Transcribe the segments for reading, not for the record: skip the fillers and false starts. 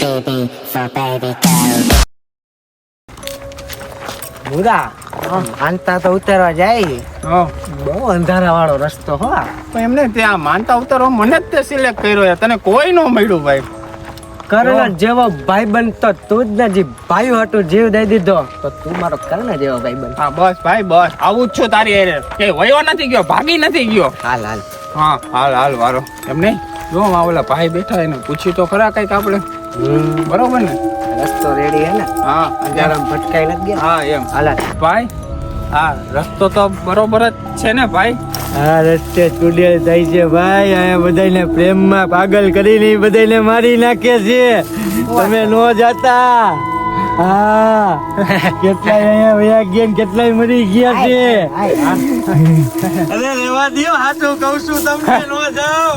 baby for baby girl. મુરા માનતા તો ઉતરવા જાય બહુ અંધારા વાળો રસ્તો હો પણ એમને ત્યાં માનતા ઉતારવા મને જ તે સિલેક્ટ કર્યો યાર. તને કોઈ નો મળ્યું ભાઈ. કર્ણ જેવો ભાઈબંધ તો તું જ નથી. ભાઈ હાટુ જીવ દઈ દીધો તો તું મારો કર્ણ જેવો ભાઈબંધ. હા બસ ભાઈ બસ આવું જ છું તારી હારે. કે વયો નથી ગયો, ભાગી નથી ગયો. હાલ હાલ હા હાલ હાલ વારો. એમ નહીં જો આ ઓલા ભાઈ બેઠા એને પૂછી તો ખરા કઈક આપણે. બરોબર ને? રસ્તો રેડી હે ને? હા અંધારામાં ભટકાઈ નથી ગયા? હા એમ. હાલ ભાઈ હા રસ્તો તો બરોબર જ છે ને ભાઈ? આ રસ્તે ચુડેલ થાય છે ભાઈ. આ બધાને પ્રેમમાં પાગલ કરીને બધાને મારી નાખે છે. તમે નો જાતા. હા કેટલાય અહીંયા વયા ગયા ને કેટલાય મરી ગયા છે. અરે રેવા દો, હાચું કહું છું તમને. નો જાઓ.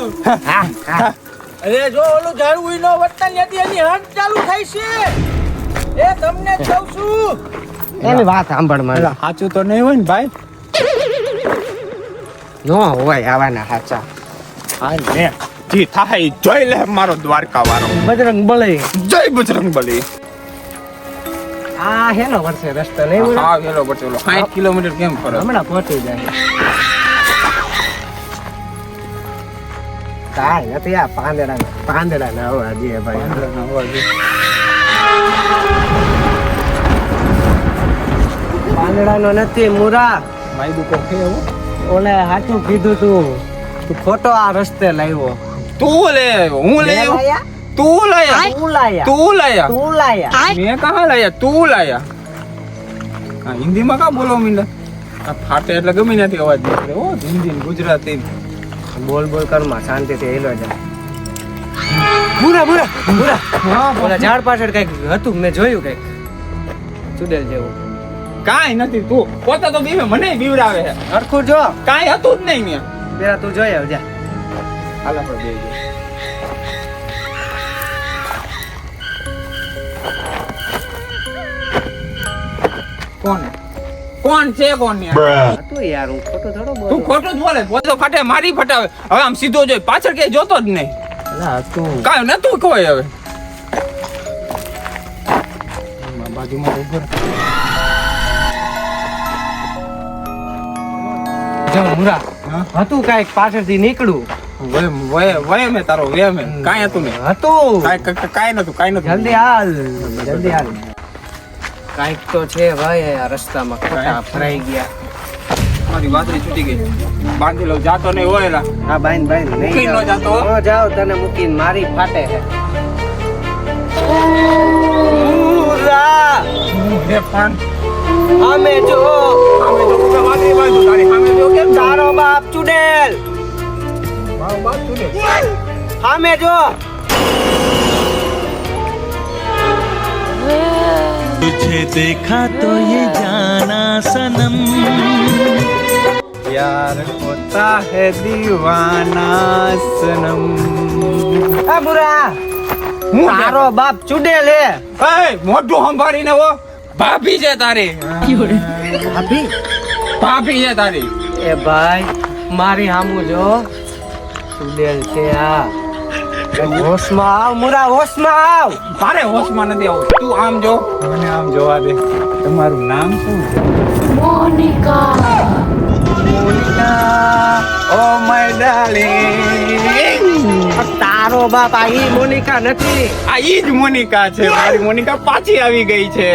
અરે જો ઓલું ઝાડવું નો વટતા લેતી એની હટ ચાલુ થાય છે. એ તમને કહું છું. એની વાત સાંભળ મારે. સાચું તો નહીં હોય ને ભાઈ? નો હોય આવાના હાચા. હા ને જી થાય જોઈ લે મારો દ્વારકા વાળો. બજરંગ બલી. જય બજરંગ બલી. આ હેલો વર્ષે રસ્તો નહીં બોલો. હા હેલો બચેલો 60 કિલોમીટર કેમ ફરે? હમણાં પહોંચી જાય. કાંઈ નથી આ પાંદડા ના હવા દે ભાઈ. પાંદડા નો નથી મુરા. મારી દુકો છે એવું? ઓલે સાચું કીધું તું ખોટો આ રસ્તે લાવ્યો. તું લે હું લે તું લાયા તું લાયા તું લાયા તું લાયા. મેં કહાં લાયા તું લાયા. હા હિન્દીમાં કા બોલો મીંડા? આ ફાટે એટલે ગમે નથી અવાજ નીકળે. ઓ હિન્દી ગુજરાતી બોલ બોલ કરમાં શાંતિથી હેલો જા. બુરા બુરા બુરા. હા ઓલા ઝાડ પાછળ કઈક હતું મેં જોયું કઈક ચુડેલ જેવું. કાઈ નથી. તું પોતે તો બીવે મને બીવડાવે છે. હરખું જો. કાઈ હતું જ નહીં મેં. પેલા તું જોઈ આવ જા. હાલ આપણે બે કોણ છે કોણ યાર? તું યાર હું ખોટું થોડો બોલું. તું ખોટું જ બોલે. પોતે તો ફાટે મારી ફટાવે. હવે આમ સીધો જોઈ પાછળ ક્યાંય જોતો જ નહીં. અલા તું કાઈ નતું કોઈ હવે. બાજુમાં ઉભો રહે. જો મુરા હતું કાંઈક પાછળથી નીકળું વય મેં તારો વે મેં કાંઈ હતું નહીં. હતું. કાંઈ નતું જલ્દી હાલ જલ્દી હાલ. કાંઈક તો છે ભાઈ આ રસ્તામાં ખોટા ફરાઈ ગયા. મારી વાતરી છૂટી ગઈ. બાંધી લઉં જાતો નહીં હોય એલા. હા બાઈન બાઈન મૂકીને નહીં ન જાતો. ન જાવ તને મૂકીને મારી ફાટે છે. મુરા હે પણ અમે જો અમે તો ઉપર વાતરી બાંધું તારી સામે જો કેમ તારો બાપ ચુડેલ. મારો બાપ તું દે. અમે જો तुझे देखा तो ये जाना सनम प्यार होता है दीवाना सनम. આ મુરા તારો બાપ ચુડેલ હે. એ મોઢું સંભાળીને ઓ ભાભી છે તારી. ભાભી ભાભી છે તારી. એ ભાઈ મારી હામું જો ચુડેલ છે આ. હોશમાં આવ મુરા હોશમાં આવ. તારે હોશમાં નથી આવું. તું આમ જો મને આમ જોવા દે. તમારું નામ શું છે? મોનિકા. Oh my darling. તારો બાપ આ ઈ મોનિકા નથી. આ ઈ જ મોનિકા છે. મારી મોનિકા પાછી આવી ગઈ છે.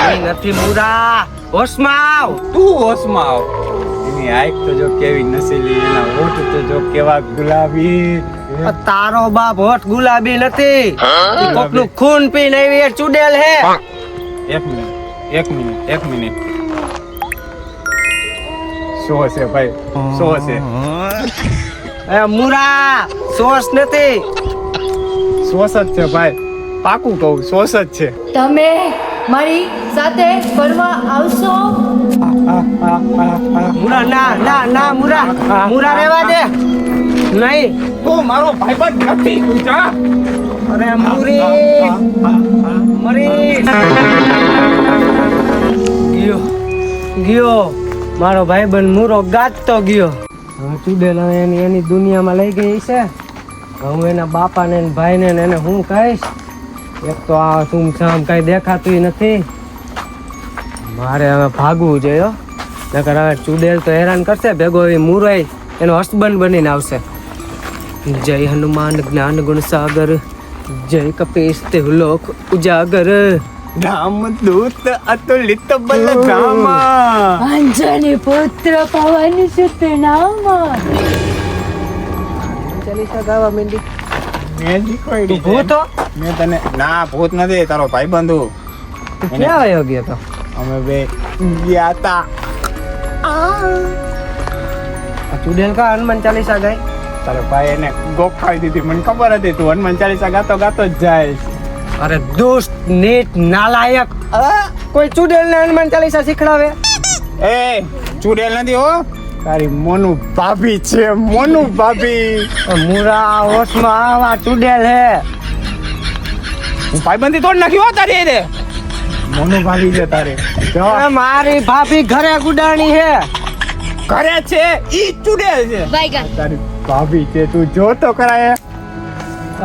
ઈ નથી મુરા હોશમાં આવ. તું હોશમાં આવ. એની હાઈટ તો જો કેવી નસીલી, એના હોઠ તો જો કેવા ગુલાબી. તારો બાપ હોઠ ગુલાબી નથી. ઈ કોકનું ખૂન પીને આવી એ ચુડેલ હે. એક મિનિટ શું હશે ભાઈ? શું હશે? એ મુરા સોસ નથી. સોસ જ છે ભાઈ. પાકું કહું સોસ જ છે. તમે મારી સાથે ફરવા આવશો? મુરા ના ના ના મુરા મુરા રહેવા દે. નહીં તું મારો ભાઈબંધ નથી. તું જા. અરે મુરી મરી ગયો મારો ભાઈબંધ મુરો ગાતો ગયો. હવે ચુડેલ એની દુનિયામાં લઈ ગઈ છે. હું એના બાપાને ને ભાઈને ને એને હું કહીશ? એક તો આ સુમસામ કઈ દેખાતું નથી. મારે હવે ભાગવું જોઈએ હો. નકર હવે ચુડેલ તો હેરાન કરશે, ભેગો એ મુરઈ એનો હસબન્ડ બનીને આવશે. જય હનુમાન જ્ઞાન ગુણ સાગર, જય કપીશ તે લોક ઉજાગર. રામદૂત અતુલિત બલધામા. અંજની પુત્ર પવન સુત નામ. ચાલીસા ગાવા માંડી. મેં શીખવાડી ભૂત હો? મેં તને ના ભૂત નથી, તારો ભાઈબંધુ. તું ક્યાં આવ્યો ગયો તો? અમે બે ગયા તા. આ ચુડેલ કા હનુમાન ચાલીસા ગાય? તારો ભાઈ એને ગોખાવી દીધી, મને ખબર હતી તું હનુમાન ચાલીસા ગાતો ગાતો જ જાય. અરે દોસ્ત નીટ નાલાયક, કોઈ ચુડેલ ને હનુમાન ચાલીસા શીખડાવે? એ ચુડેલ નથી હો, તારી મોનુ ભાભી છે, મોનુ ભાભી. મુરા હોશમાં આવા ચુડેલ હે. હું ભાઈબંધી તોડ નાખી હો તારી રે. મોનુ ભાભી છે તારે. જો અરે મારી ભાભી ઘરે ગુડાણી હે. ઘરે છે ઈ ચુડેલ છે. તારી ભાભી છે, તું જો તો કરાય.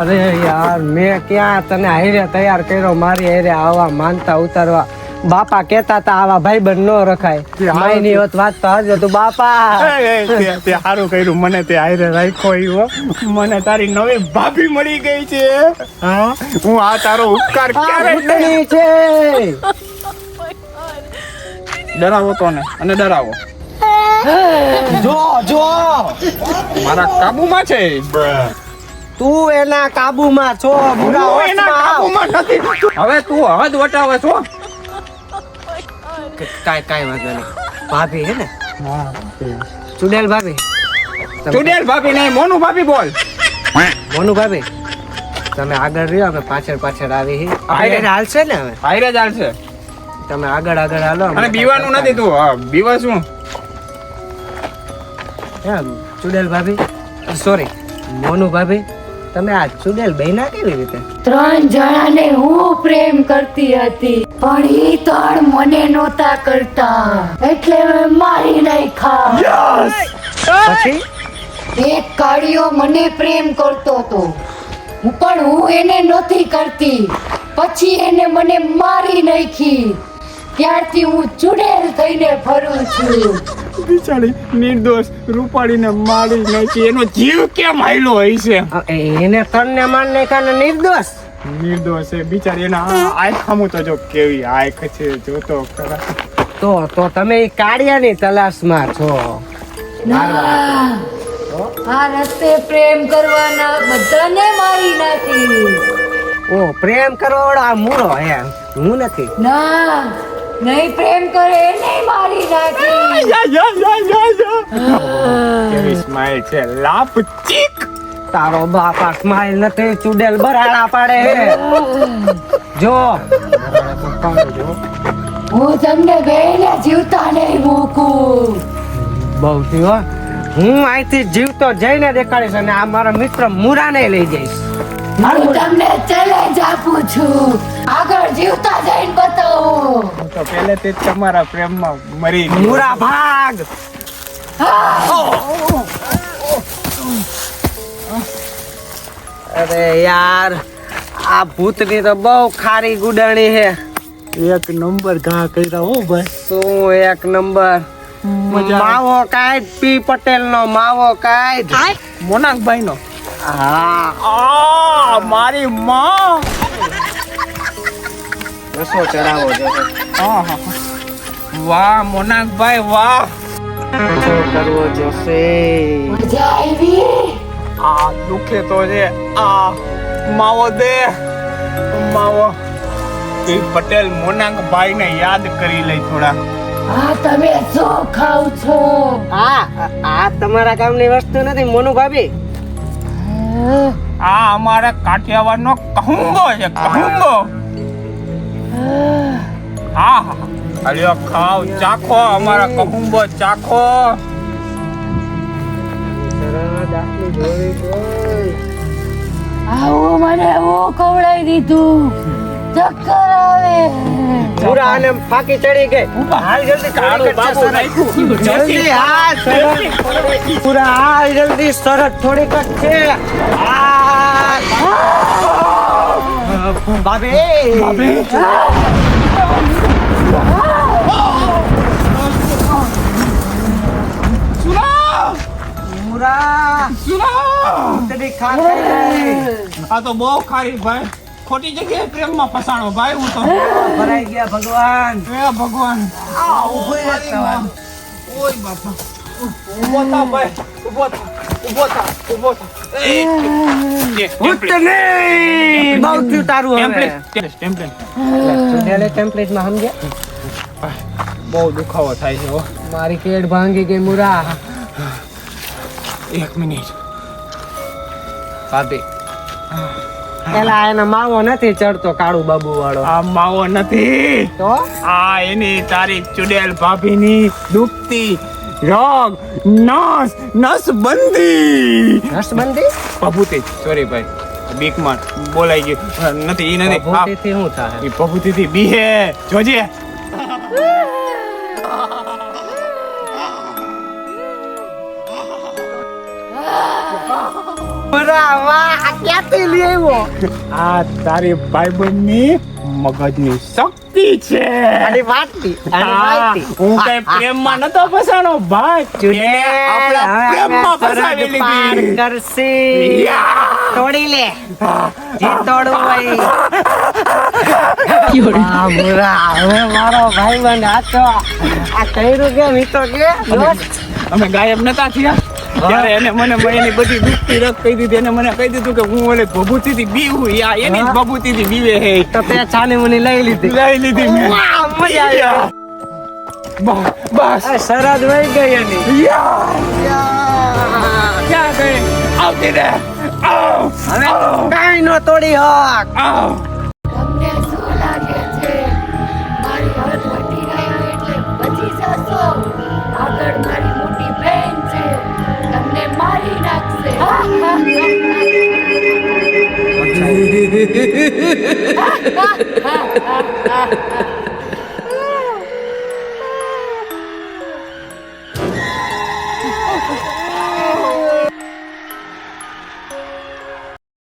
અરે યાર મેં ક્યાં તને હારે તૈયાર કર્યો મારી હારે આવા માનતા ઉતારવા? બાપા કહેતા હતા આવા ભાઈબંધ નો રખાય. માયની હોત વાત તો હજો તું બાપા. તે સારું કર્યું મને તે હારે રાખ્યો ઈ હો. મને તારી નવી ભાભી મળી ગઈ છે. હા હું આ તારો ઉપકાર આ ક્યારે ભૂતની છે. ડરાવો તો ને અને ડરાવો જો જો મારા કાબુમાં છે. તું એના કાબુમાં છો. મુરા હું એના હોશમાં આવ. કાબુમાં નથી. હવે તું હદ વટાવે છો. કાઈ વાંધો નહીં. ભાભી હે ને? ચુડેલ ભાભી. ચુડેલ ભાભી નહીં, મોનુ ભાભી બોલ. મોનુ ભાભી તમે આગળ રહ્યો, અમે પાછળ પાછળ આવી હી. હારે. આપણે હાલશે ને હવે? હારે જ હાલશે. તમે આગળ આગળ હાલો. અને બીવાનું નથી તું. હા બીવા શું? એમ ચુડેલ ભાભી, સોરી મોનુ ભાભી, તમે આ ચુડેલ બહેના કેવી રીતે? 3 જણાને હું પ્રેમ કરતી હતી, પણ ઈ ત્રણ મને નહોતા કરતા, એટલે મેં મારી નાખ્યા. પછી એક કાળિયો મને પ્રેમ કરતો હતો, પણ હું એને નહોતી કરતી. પછી એને મને મારી નાખી. ત્યારથી હું ચુડેલ થઈને ફરું છું. બિચારી નિર્દોષ રૂપાળીને મારી નાખી. એનો જીવ કેમ હાયલો હોય છે? એને તનને માર નાખ્યા ને નિર્દોષ. નિર્દોષ છે બિચારી. એના આંખ સામું તો જો કેવી આંખ છે, જોતો ખરા. તો તમે ઈ કાળિયાની તલાશમાં છો. ના, આ રસ્તે પ્રેમ કરવાના બધાને મારી નાખી. ઓ પ્રેમ કરોડ આ મૂળો હે, હું નથી. ના, નહીં પ્રેમ કરે એને મારી નાખી. કેવી સ્માઈલ છે, લાપ ચીક. તારો બાપા સ્માઈલ નથી, ચુડેલ બરાડા પાડે હે. જો હું તમને બેને જીવતા નહીં મૂકું. બહુ થયો. હું અહીંથી જીવતો જઈને દેખાડીશ અને આ મારા મિત્ર મુરાને લઈ જઈશ. હું તમને ચેલેન્જ આપું છું, આગળ જીવતા જઈને બતાવો. હું તો પહેલેથી જ તમારા પ્રેમમાં મરી ગયો. મુરા ભાગ. અરે યાર આ ભૂતની તો બહુ ખારી ગુડાણી હે. એક નંબર ઘા કર્યા હો ભાઈ. શું એક નંબર. માવો કાઢ, પી પટેલ નો માવો કાઢ. મોનાકભાઈ નો. હા મારી માં. રસો ચડાવો જશે. વાહ મોનાકભાઈ વાહ. રસો કરવો જશે. મજા આવી. આ દુખે તો છે. આ માવો દે માવો. પી પટેલ મોનાકભાઈ ને યાદ કરી લઈ થોડા. હા, તમે શું ખાવ છો? આ તમારા કામની વસ્તુ નથી મોનુ ભાભી. આ અમારા કાઠિયાવાડ નો કહુંબો છે, કહુંબો. હા અલ્યો ખાવ, ચાખો અમારા કહુંબો, ચાખો. આવું મને હું ખવડાવી દીધું. ચક્કર આવે. પૂરા આને ફાકી ચડી ગઈ. હાલ જલ્દી કાળું બાબુ રાખ્યું. જલ્દી હાલ પૂરા હાલ જલ્દી સરસ થોડીક જ છે. બાબે પૂરા ઉતરી ખાતી. આ તો બહુ ખારી ભાઈ, ખોટી જગ્યાએ પ્રેમમાં ફસાણો ભાઈ હું તો. ભરાઈ ગયા ભગવાન. હે ભગવાન, ઊભો રહે સવાલ. ઓય બાપા, ઊભો થા ભાઈ, ઊભો થા, ઊભો થા, ઊભો થા. ઉઠ નહીં. બહુ થયું તારું હવે. ટેમ્પલેટ સુનેલે ટેમ્પલેટમાં સમજ્યા? બહુ દુખાવો થાય છે હો. મારી કેડ ભાંગી ગઈ મુરા. 1 મિનિટ. ભાભી પેલા એના માવો નથી ચડતો કાળુ બાબુ વાળો. આ માવો નથી, તો આ એની તારી ચુડેલ ભાભીની દુખતી રોગ નસબંધી. નસબંધી ભભૂતિ, સોરી ભાઈ, બીકમાં બોલાઈ ગયું. નથી ઈ નથી, ભભૂતિથી શું થાય? ઈ ભભૂતિથી બીહે. જોજે. મુરા વાહ ક્યાંથી લઈ આવ્યો? આ તારી ભાઈબંધની મગજની શક્તિ છે. આની વાતથી હા, હું કઈ પ્રેમમાં નતો ફસાણો ભાઈ. એને આપણા પ્રેમમાં ફસાવી લીધી. કરસી તોડી લે જે તોડવું હોય. આ મુરા હવે મારો ભાઈબંધ આતો આ કર્યું કેમ? ઈ તો કે અમે ગાયબ નતા થયા ત્યારે એને મને એની બધી દુખતી રગ કહી દીધી. એને મને કહી દીધું કે હું ઓલે ભભૂતિથી બીવું. યા એની જ ભભૂતિથી બીવે હે. તો તે છાની મુની લઈ લીધી. લઈ લીધી મેં. વાહ, મજા આવી. બસ આ શરદ વહી ગઈ એની. ક્યાં ગઈ? આવતી રે. આવ, હવે કાઈ નો તોડી હક. આવ. તમને શું લાગે છે મારી હાથ વટી ગયા એટલે બચી જશો? આગળ મારી મોટી બહેન છે, તમને મારી નાખશે.